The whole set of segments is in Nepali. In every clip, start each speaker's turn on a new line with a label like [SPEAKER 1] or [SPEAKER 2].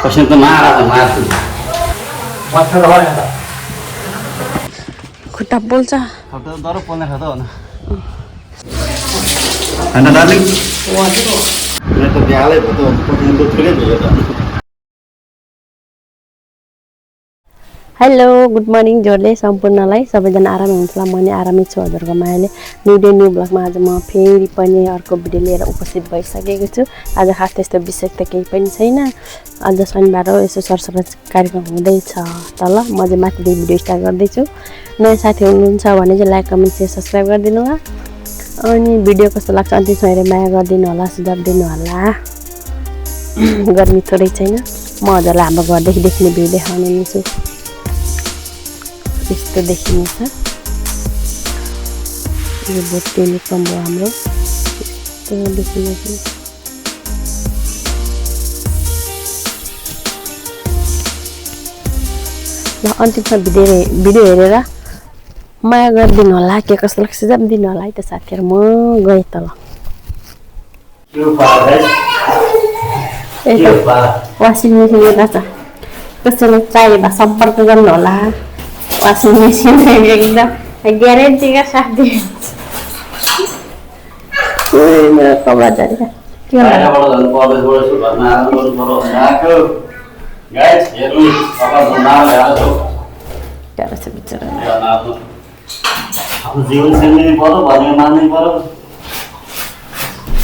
[SPEAKER 1] Kasi ito maarap.
[SPEAKER 2] खुट्टा पोल्छ
[SPEAKER 1] Daro po na ito. Ano darling? Ito dialay po ito. Ito tuloy ito.
[SPEAKER 2] Hello good morning जोडले सम्पूर्णलाई सबैजना आराम हुनुहुन्छ होला। म नि आरामै छु हजुरको मायाले। न्यू ब्लगमा आज म फेरि पनि अर्को भिडियो लिएर उपस्थित भइसकेको छु। आज खास त्यस्तो विशेष त केही पनि छैन। आज शनिबार हो, यसो सरसफाइ कार्यक्रम हुँदैछ तल। म चाहिँ माथिदेखि भिडियो स्टार्ट गर्दैछु। नयाँ साथी हुनुहुन्छ भने चाहिँ लाइक कमेन्ट सेयर सब्सक्राइब गरिदिनु होला। अनि भिडियो कस्तो लाग्छ अन्तिमसम्म हेरेर माया गरिदिनु होला, सुझाव दिनु होला। गर्मी थोरै छैन। म हजुरलाई हाम्रो घरदेखि देख्ने भ्यू देखाउने नै छु। यस्तो देखिन्छ यो बोट टेलिकम हो हाम्रो। यस्तो देखिन्छ ल अन्तिममा भिडियो हेरेर माया गरिदिनु होला। के कस्तो लाग्छ सुझाव दिनु होला है त साथीहरु। म गएँ त ल। वासिङ मेसिन यता छ, कसैलाई चाहिए भए सम्पर्क गर्नु होला। वाशिंग मशीन एकदम ग्यारेन्टी का साथ दिन्छ। मेरो कपडा झरेको के होला
[SPEAKER 1] गाइस हेर्नु कपडा धुनाले आएको
[SPEAKER 2] गाह्रो छ बिचरा।
[SPEAKER 1] आफ्नो जीवन शैली पर्यो भन्ने मान्नै पर्यो।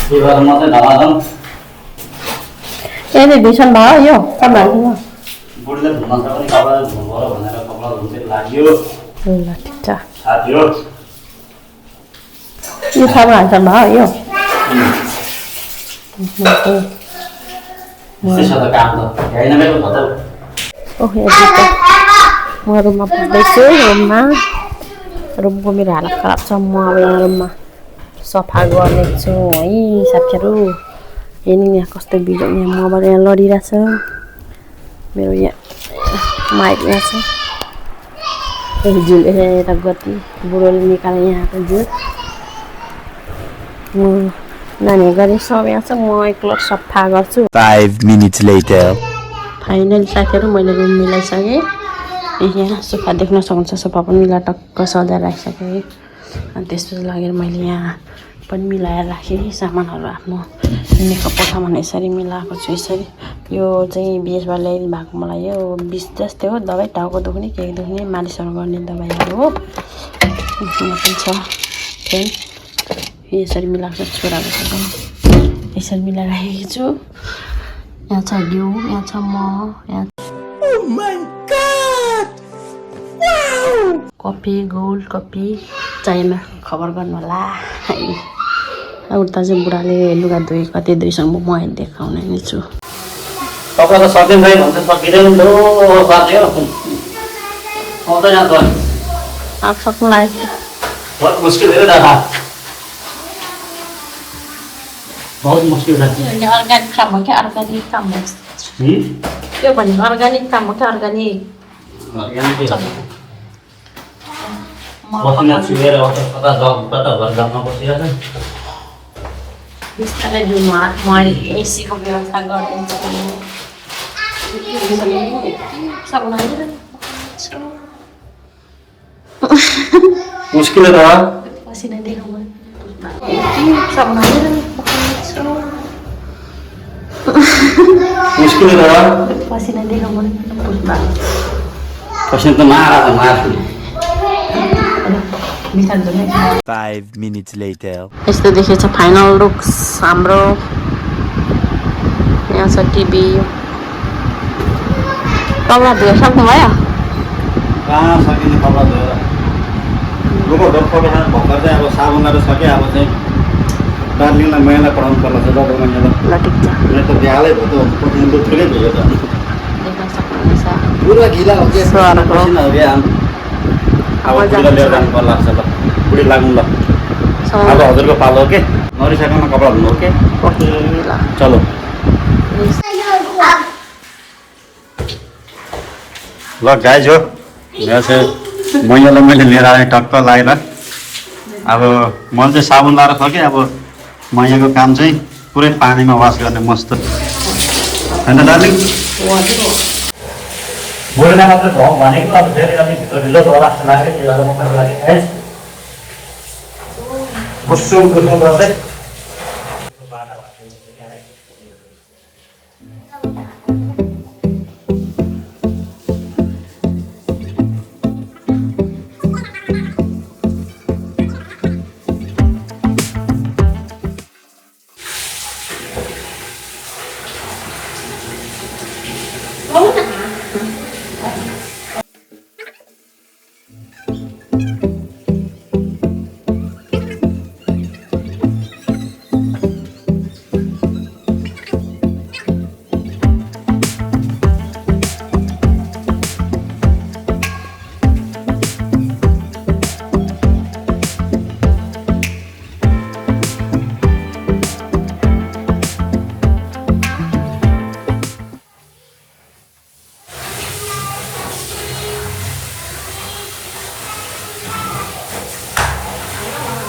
[SPEAKER 1] के गर्नु मात्रै नमानौँ।
[SPEAKER 2] यही भिसन भयो यो तपाईहरुको
[SPEAKER 1] बुढीले धुन सक्ने कपडा धुनु पर्यो भनेर कपडा धुन्छ लाग्यो।
[SPEAKER 2] ल ठीक छ
[SPEAKER 1] साथी हो
[SPEAKER 2] यो खाना हाल्छ भयो यो
[SPEAKER 1] त्यसो त काम त हैन मेरो त।
[SPEAKER 2] ओहो म रुममा पुग्दैछु। रुमको मेरो हालत खराब छ। म अब यहाँ रुममा सफा गर्नेछु है साथीहरु। हेर्नु यहाँ कस्तो बिजोग, यहाँ मोबाइल यहाँ लडिरहेछ। मेरो यहाँ माइक यहाँ छ। झुल यता गति बुढोले निकाले यहाँको झुल। नानी गरे सब यहाँ छ। म एकलट सफा गर्छु।
[SPEAKER 3] 5 minutes later.
[SPEAKER 2] फाइनली साथीहरु मैले रुम मिलाइसकेँ। यहाँ सोफा देख्न सक्नुहुन्छ, सोफा पनि मिलाएर टक्क सजाएर राखिसकेँ। अनि त्यसपछि लगेर मैले यहाँ पनि मिलाएर राखेँ सामानहरू। आफ्नो मेकअप सामान यसरी मिलाएको छु। यसरी यो चाहिँ बिएसबाट ल्याइदिनु भएको मलाई यो 20 जस्तै हो। दबाई टाउको दुख्ने के दुख्ने मालिसहरू गर्ने दबाईहरू हो। यहाँ पनि छ फेन यसरी मिलाएको छु। छोराको यसरी मिलाएर राखेको छु। यहाँ छ घिउ, यहाँ छ म, यहाँ कफी गोल्ड कफी चाहिएमा खबर गर्नु होला। उता चाहिँ बुढाले लुगा धोए कति दुईसँग म देखाउने नै छु।
[SPEAKER 1] कपडा त सकिन्छ है भन्छ सकिँदैन लो साथी हो। आउँदैन त
[SPEAKER 2] अब सक्नु लाग्यो।
[SPEAKER 1] बहुत मुस्किल है दादा, बहुत मुस्किल छ।
[SPEAKER 2] अर्ग्यानिक काम हो क्या? अर्ग्यानिक काम हो त्यो भनेको? अर्ग्यानिक काम हो क्या? अर्ग्यानिक
[SPEAKER 1] बसिना छुएर कता घरमा बसिरहेछ।
[SPEAKER 2] बिस्तारै जुन म एसीको व्यवस्था गरिदिन्छु।
[SPEAKER 1] मुस्किल है दादा,
[SPEAKER 2] पसिना देखाउनु
[SPEAKER 1] मुस्किल है दादा।
[SPEAKER 2] पसिना देखाउनु
[SPEAKER 1] पसिना त मार्छु।
[SPEAKER 3] 5 minutes later.
[SPEAKER 2] यस्तो देखेछ फाइनल लुक्स हाम्रो। यहाँ छ टिभी। कपडा धोएर सक्नुभयो?
[SPEAKER 1] कहाँ सकिने कपडा धोएर लुगा डक्टरले भर्खर चाहिँ अब साबुन लगाएर सके। अब चाहिँ दार्जिलिङलाई महिला पढाउनु पर्ला छ डक्टर महिला।
[SPEAKER 2] ल ठिक छ।
[SPEAKER 1] यहाँ त दिहालै भयो त पसिना थुलै भयो त।
[SPEAKER 2] देख्न सक्नुहुनेछ
[SPEAKER 1] पुरा गिला हो के पसिना हो क्या। अब बुढीलाई लिएर जानु पर्ला लाग्छ। ल बुढी लाग्नु ल। अब हजुरको पालो हो के नरिसाइकन कपडा धुनु हो के। चलो ल गाइज हो यहाँ चाहिँ मैयालाई मैले लिएर आएँ टक्क लागेर। अब मैले चाहिँ साबुन लाएर सकेँ। अब मैयाको काम चाहिँ पुरै पानीमा वास गर्ने मस्त। होइन डार्लिङ बोल्ने मात्रै भयो भनेको त फेरि अलिक भित्र ढिलो होला जस्तो लाग्यो त्यही भएर म मेरो लागि है कुसुम कुसुम गर्दै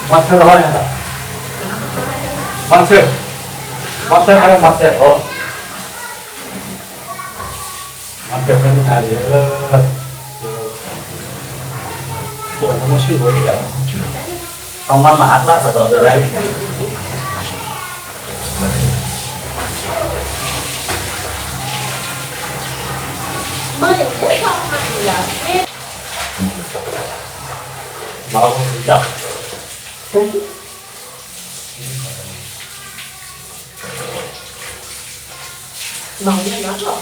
[SPEAKER 1] Master apa ya? Master kayak master oh. Master kan ada. Bukan musuh boleh ya. Kamu maaf lah saudara. Mau tidak? Maunya nggak kok.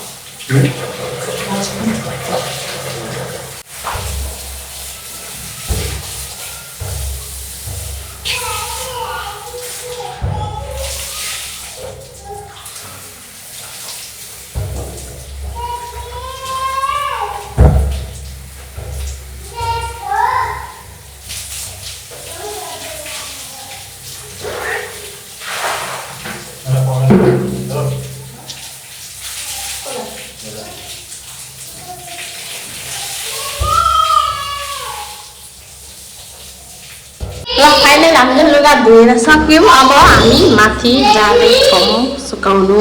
[SPEAKER 2] Final हामीले लुगा धोएर सक्यौँ अब हामी माथि जाँदैछौँ सुकाउनु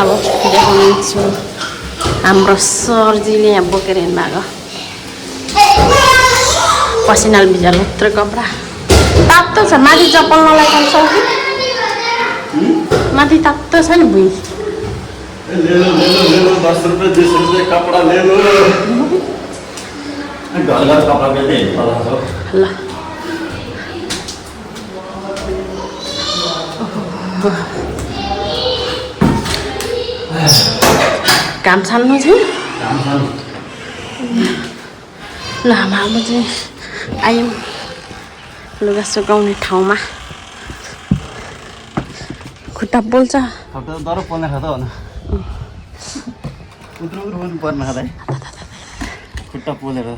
[SPEAKER 2] अब देखाउँछु हाम्रो सरजीले यहाँ बोकेर हिँड्नुभएको पसिनाले भिजाल उत्र कपडा तातो छ माथि चप्पल नलाइकन सक्यो माथि तातो छ नि भुइँ
[SPEAKER 1] ले लो 10 रुपये 20 रुपये कपड़ा ले लो घर कपड़ा बेच्दै
[SPEAKER 2] ल काम छान्नु चाहिँ ल हाम्रो चाहिँ आयौँ लुगा सुकाउने ठाउँमा खुट्टा पोल्छ
[SPEAKER 1] दर पोल्ने खाँदा हो न उत्रु पनि पर्न खाँदा खुट्टा पोलेर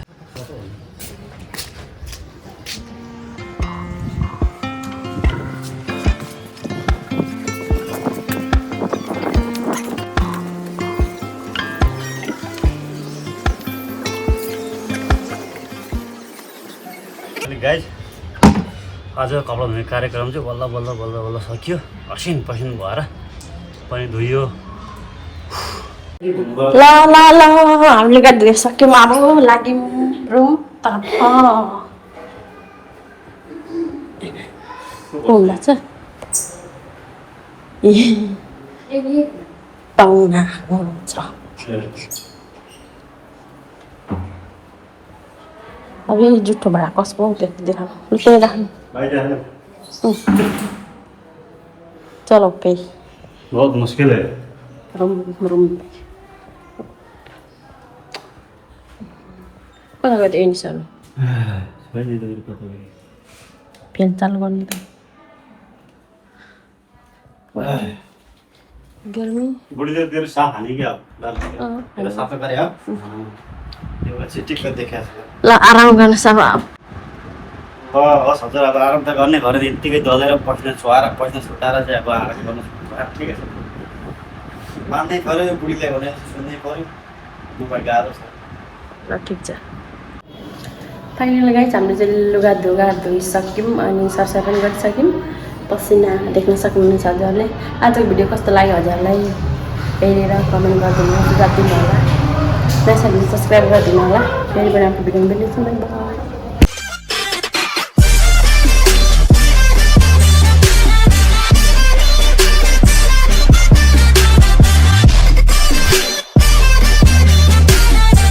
[SPEAKER 1] गाइज आज कपडा धुने कार्यक्रम चाहिँ बल्ल बल्ल बल्ल बल्ल सकियो असिन पसिन भएर पनि धुयो
[SPEAKER 2] ल ल ल हामीले लुगा धोइसक्यौँ अब लाग्यौँ रुम तर्फ हुँदा छ पाहुना हुनुहुन्छ अब ये जुठो बड़ा कसको देखा ले राख्नु चलो पे
[SPEAKER 1] बहुत मुश्किल है
[SPEAKER 2] रूम कता गयो एनी सर फेन चालु गर्ने त गर्मी
[SPEAKER 1] बुढी देर तेरो साफ हानि क्या तेरो साफा गरे हो यो चाहिँ टिकट देखाछ
[SPEAKER 2] ल आराम गर्न सब
[SPEAKER 1] हस् हजुर अब आराम त गर्ने घर यतिकै दलेर पस्न छुवाएर पस्न छुटाएर चाहिँ अब आराम गर्नु ठिकै छ मान्नै पऱ्यो बुढीले भने सुन्नै पऱ्यो दुःख गाह्रो छ
[SPEAKER 2] ल ठिक छ फाइनल गाइस हामीले चाहिँ लुगा धुइसक्यौँ अनि सरसफाइ पनि गरिसक्यौँ पसिना देख्न सक्नुहुन्छ हजुरहरूले आजको भिडियो कस्तो लाग्यो हजुरहरूलाई हेरेर कमेन्ट गरिदिनु सुझाव दिनु होला नयाँ साथीले सब्सक्राइब गरिदिनु होला फेरि पनि आफ्नो भिडियो भेट्नेछु।